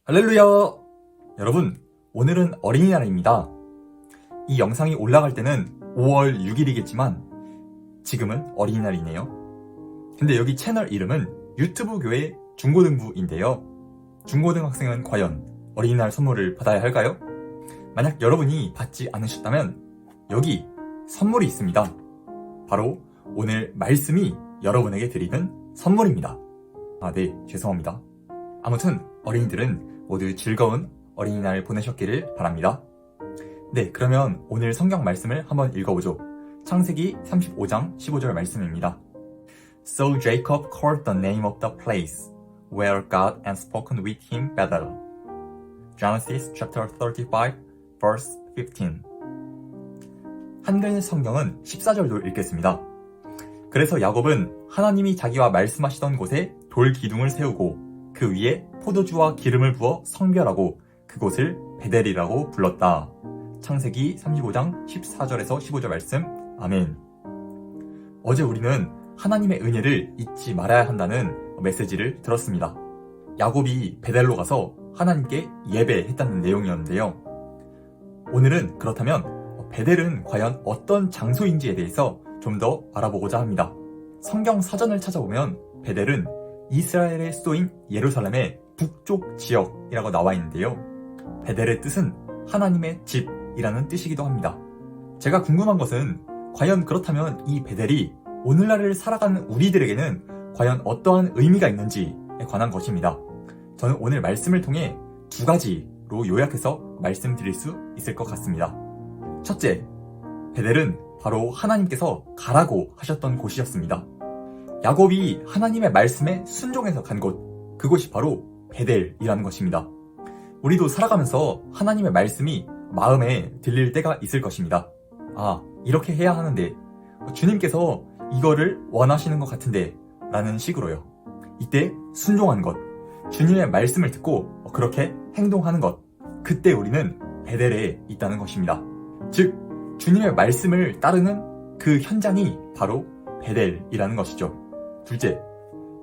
할렐루야! 여러분, 오늘은 어린이날입니다. 이 영상이 올라갈 때는 5월 6일이겠지만 지금은 어린이날이네요. 근데 여기 채널 이름은 유튜브 교회 중고등부인데요. 중고등학생은 과연 어린이날 선물을 받아야 할까요? 만약 여러분이 받지 않으셨다면 여기 선물이 있습니다. 바로 오늘 말씀이 여러분에게 드리는 선물입니다. 네, 죄송합니다. 아무튼 어린이들은 모두 즐거운 어린이날 보내셨기를 바랍니다. 네, 그러면 오늘 성경 말씀을 한번 읽어보죠. 창세기 35장 15절 말씀입니다. So Jacob called the name of the place where God had spoken with him Bethel. Genesis chapter 35 verse 15. 한글 성경은 14절도 읽겠습니다. 그래서 야곱은 하나님이 자기와 말씀하시던 곳에 돌 기둥을 세우고 그 위에 포도주와 기름을 부어 성별하고 그곳을 베델이라고 불렀다. 창세기 35장 14절에서 15절 말씀. 아멘. 어제 우리는 하나님의 은혜를 잊지 말아야 한다는 메시지를 들었습니다. 야곱이 베델로 가서 하나님께 예배했다는 내용이었는데요. 오늘은 그렇다면 베델은 과연 어떤 장소인지에 대해서 좀 더 알아보고자 합니다. 성경 사전을 찾아보면 베델은 이스라엘의 수도인 예루살렘의 북쪽 지역이라고 나와 있는데요. 베델의 뜻은 하나님의 집이라는 뜻이기도 합니다. 제가 궁금한 것은 과연 그렇다면 이 베델이 오늘날을 살아가는 우리들에게는 과연 어떠한 의미가 있는지에 관한 것입니다. 저는 오늘 말씀을 통해 두 가지로 요약해서 말씀드릴 수 있을 것 같습니다. 첫째, 베델은 바로 하나님께서 가라고 하셨던 곳이었습니다. 야곱이 하나님의 말씀에 순종해서 간 곳, 그곳이 바로 베델이라는 것입니다. 우리도 살아가면서 하나님의 말씀이 마음에 들릴 때가 있을 것입니다. 이렇게 해야 하는데, 주님께서 이거를 원하시는 것 같은데 라는 식으로요. 이때 순종하는 것, 주님의 말씀을 듣고 그렇게 행동하는 것, 그때 우리는 베델에 있다는 것입니다. 즉, 주님의 말씀을 따르는 그 현장이 바로 베델이라는 것이죠. 둘째,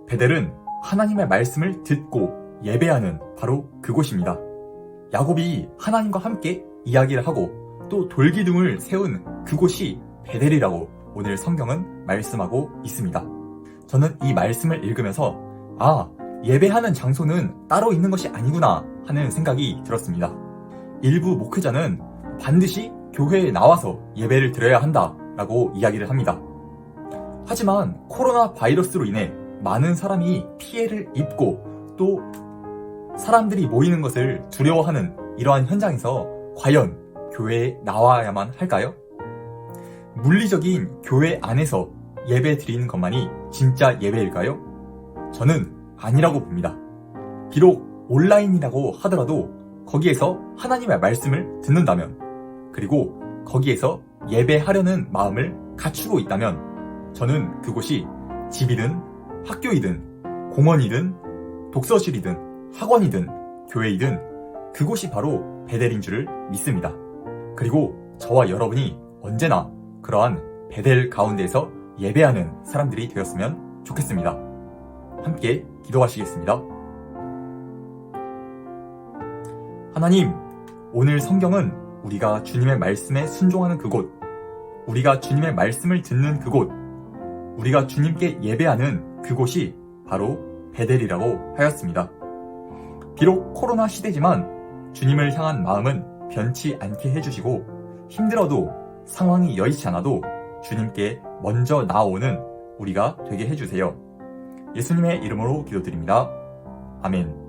베델은 하나님의 말씀을 듣고 예배하는 바로 그곳입니다. 야곱이 하나님과 함께 이야기를 하고 또 돌기둥을 세운 그곳이 베델이라고 오늘 성경은 말씀하고 있습니다. 저는 이 말씀을 읽으면서 예배하는 장소는 따로 있는 것이 아니구나 하는 생각이 들었습니다. 일부 목회자는 반드시 교회에 나와서 예배를 드려야 한다라고 이야기를 합니다. 하지만 코로나 바이러스로 인해 많은 사람이 피해를 입고 또 사람들이 모이는 것을 두려워하는 이러한 현장에서 과연 교회에 나와야만 할까요? 물리적인 교회 안에서 예배 드리는 것만이 진짜 예배일까요? 저는 아니라고 봅니다. 비록 온라인이라고 하더라도 거기에서 하나님의 말씀을 듣는다면, 그리고 거기에서 예배하려는 마음을 갖추고 있다면 저는 그곳이 집이든 학교이든 공원이든 독서실이든 학원이든 교회이든 그곳이 바로 베델인 줄을 믿습니다. 그리고 저와 여러분이 언제나 그러한 베델 가운데에서 예배하는 사람들이 되었으면 좋겠습니다. 함께 기도하시겠습니다. 하나님, 오늘 성경은 우리가 주님의 말씀에 순종하는 그곳, 우리가 주님의 말씀을 듣는 그곳, 우리가 주님께 예배하는 그곳이 바로 베델이라고 하였습니다. 비록 코로나 시대지만 주님을 향한 마음은 변치 않게 해주시고 힘들어도 상황이 여의치 않아도 주님께 먼저 나오는 우리가 되게 해주세요. 예수님의 이름으로 기도드립니다. 아멘.